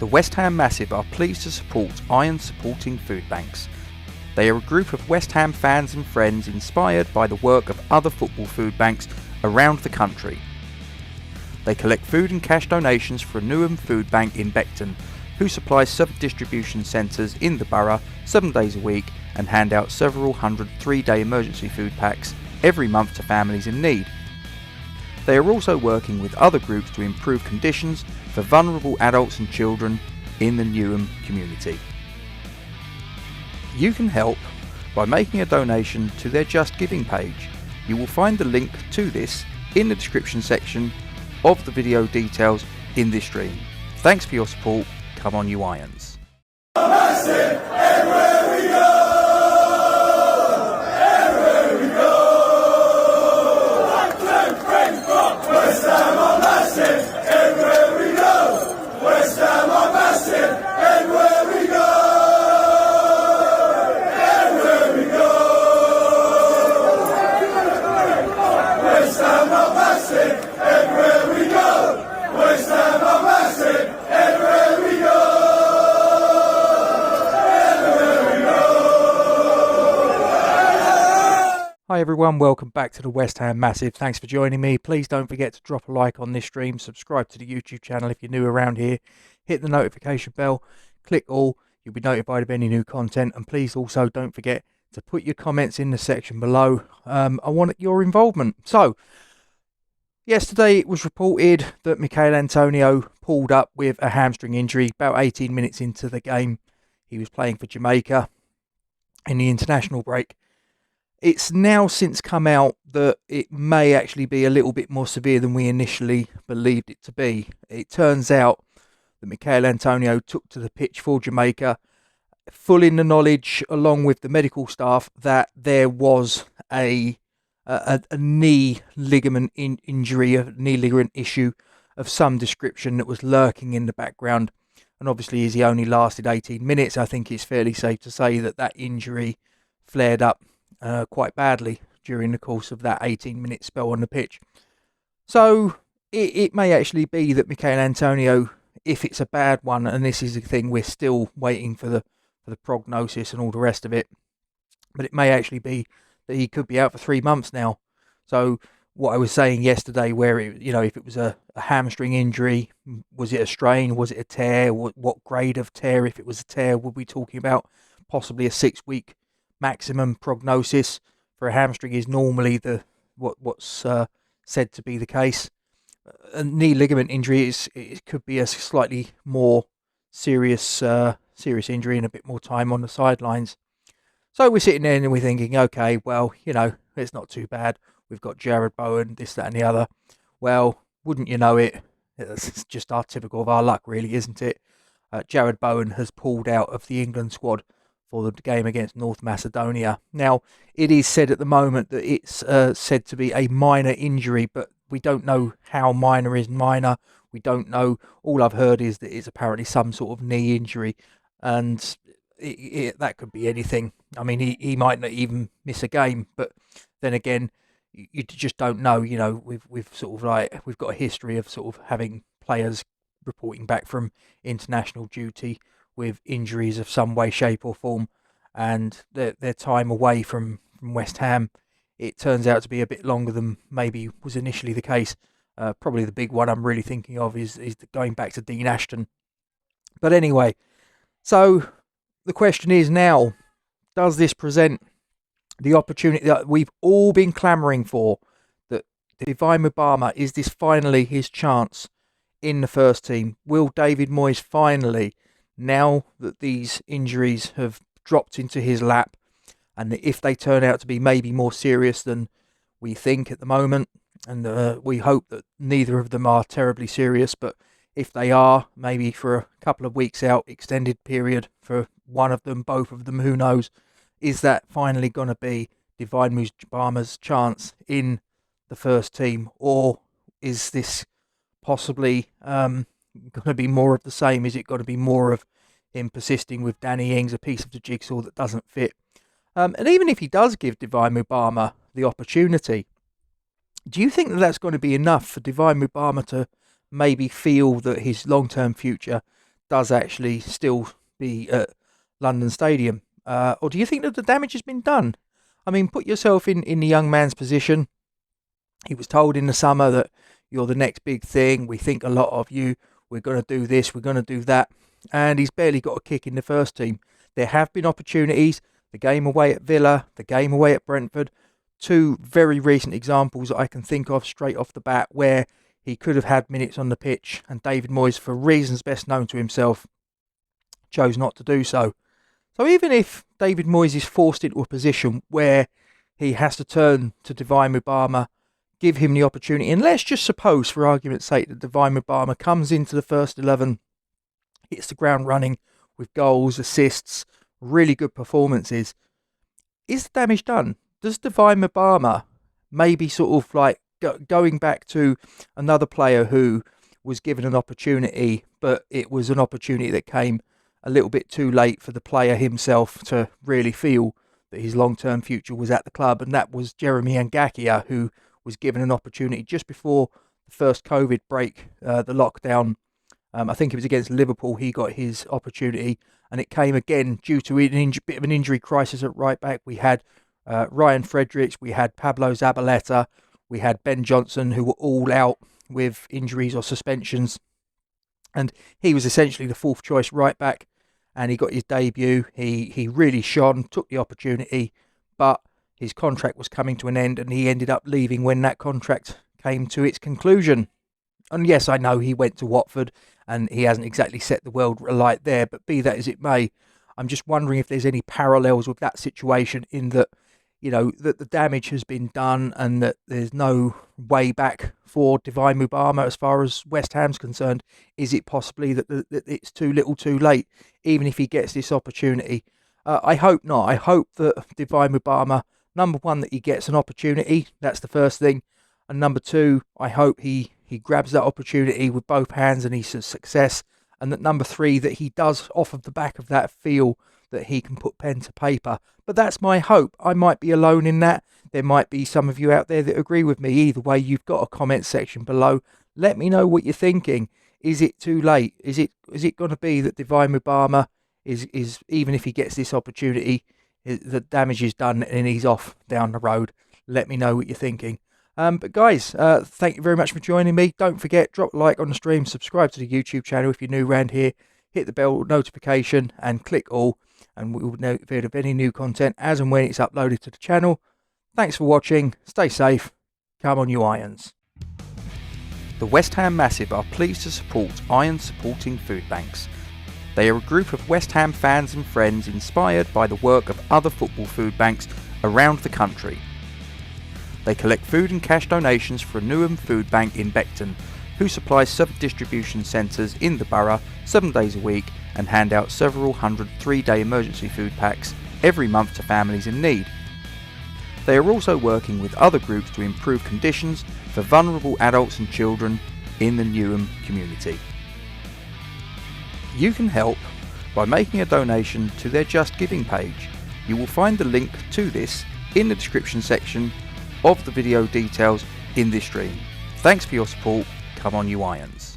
The West Ham Massive are pleased to support Iron Supporting Food Banks. They are a group of West Ham fans and friends inspired by the work of other football food banks around the country. They collect food and cash donations for a Newham food bank in Beckton, who supplies 7 distribution centres in the borough 7 days a week and hand out several hundred 3-day emergency food packs every month to families in need. They are also working with other groups to improve conditions for vulnerable adults and children in the Newham community. You can help by making a donation to their Just Giving page. You will find the link to this in the description section of the video details in this stream. Thanks for your support. Come on, you Irons. Hi everyone, welcome back to the West Ham Massive. Thanks for joining me. Please don't forget to drop a like on this stream, subscribe to the YouTube channel if you're new around here, hit the notification bell, click all, you'll be notified of any new content, and please also don't forget to put your comments in the section below. I want your involvement. So, yesterday it was reported that Michail Antonio pulled up with a hamstring injury about 18 minutes into the game. He was playing for Jamaica in the international break. It's now since come out that it may actually be a little bit more severe than we initially believed it to be. It turns out that Michail Antonio took to the pitch for Jamaica, full in the knowledge, along with the medical staff, that there was a knee ligament injury, a knee ligament issue of some description that was lurking in the background. And obviously, as he only lasted 18 minutes, I think it's fairly safe to say that that injury flared up quite badly during the course of that 18-minute spell on the pitch. So it may actually be that Michail Antonio, if it's a bad one, and this is the thing, we're still waiting for the prognosis and all the rest of it, but it may actually be that he could be out for 3 months now. So what I was saying yesterday, where if it was a hamstring injury, was it a strain, was it a tear, what grade of tear? If it was a tear, would we be talking about possibly a 6-week maximum prognosis? For a hamstring is normally what's said to be the case. A knee ligament injury it could be a slightly more serious injury and a bit more time on the sidelines. So we're sitting there and we're thinking, okay, well, it's not too bad. We've got Jared Bowen, this, that, and the other. Well, wouldn't you know it? It's just typical of our luck, really, isn't it? Jared Bowen has pulled out of the England squad for the game against North Macedonia. Now, it is said at the moment that it's said to be a minor injury, but we don't know how minor is minor. We don't know. All I've heard is that it's apparently some sort of knee injury, and that could be anything. I mean, he might not even miss a game, but then again, you just don't know. We've got a history of sort of having players reporting back from international duty with injuries of some way, shape or form, and their time away from West Ham, it turns out to be a bit longer than maybe was initially the case. Probably the big one I'm really thinking of is going back to Dean Ashton. But anyway, so the question is now, does this present the opportunity that we've all been clamouring for, that Divine Mubama, is this finally his chance in the first team? Will David Moyes finally, now that these injuries have dropped into his lap, and if they turn out to be maybe more serious than we think at the moment, and we hope that neither of them are terribly serious, but if they are, maybe for a couple of weeks out, extended period for one of them, both of them, who knows, is that finally going to be Divine Mubama's chance in the first team, or is this possibly going to be more of the same? Is it going to be more of him persisting with Danny Ings, a piece of the jigsaw that doesn't fit? And even if he does give Divine Mubama the opportunity, do you think that that's going to be enough for Divine Mubama to maybe feel that his long-term future does actually still be at London Stadium? Or do you think that the damage has been done? I mean, put yourself in the young man's position. He was told in the summer that you're the next big thing. We think a lot of you. We're going to do this. We're going to do that. And he's barely got a kick in the first team. There have been opportunities. The game away at Villa, the game away at Brentford. Two very recent examples that I can think of straight off the bat where he could have had minutes on the pitch, and David Moyes, for reasons best known to himself, chose not to do so. So even if David Moyes is forced into a position where he has to turn to Divine Mubama, give him the opportunity, and let's just suppose, for argument's sake, that Divine Mubama comes into the first 11, hits the ground running with goals, assists, really good performances, is the damage done? Does Divine Mubama maybe sort of like going back to another player who was given an opportunity, but it was an opportunity that came a little bit too late for the player himself to really feel that his long-term future was at the club, and that was Jeremy Ngakia, who was given an opportunity just before the first COVID break, the lockdown. I think it was against Liverpool he got his opportunity, and it came again due to a bit of an injury crisis at right back. We had Ryan Fredericks, we had Pablo Zabaleta, we had Ben Johnson, who were all out with injuries or suspensions, and he was essentially the fourth choice right back, and he got his debut. He really shone, took the opportunity, but his contract was coming to an end, and he ended up leaving when that contract came to its conclusion. And yes, I know he went to Watford, and he hasn't exactly set the world alight there, but be that as it may, I'm just wondering if there's any parallels with that situation, in that, you know, that the damage has been done and that there's no way back for Divine Mubama as far as West Ham's concerned. Is it possibly that it's too little too late, even if he gets this opportunity? I hope not. I hope that Divine Mubama, number one, that he gets an opportunity. That's the first thing. And number two, I hope he grabs that opportunity with both hands and he's a success. And that number three, that he does, off of the back of that, feel that he can put pen to paper. But that's my hope. I might be alone in that. There might be some of you out there that agree with me. Either way, you've got a comment section below. Let me know what you're thinking. Is it too late? Is it going to be that Divine Mubama is even if he gets this opportunity, the damage is done and he's off down the road? Let me know what you're thinking. But guys, thank you very much for joining me. Don't forget, drop a like on the stream, subscribe to the YouTube channel if you're new around here, hit the bell notification and click all, and we will notify of any new content as and when it's uploaded to the channel. Thanks for watching, stay safe, come on you Irons. The West Ham Massive are pleased to support Iron Supporting Food Banks. They are a group of West Ham fans and friends inspired by the work of other football food banks around the country. They collect food and cash donations for a Newham food bank in Beckton, who supplies 7 distribution centres in the borough 7 days a week and hand out several hundred 3-day emergency food packs every month to families in need. They are also working with other groups to improve conditions for vulnerable adults and children in the Newham community. You can help by making a donation to their Just Giving page. You will find the link to this in the description section of the video details in this stream. Thanks for your support. Come on you Irons.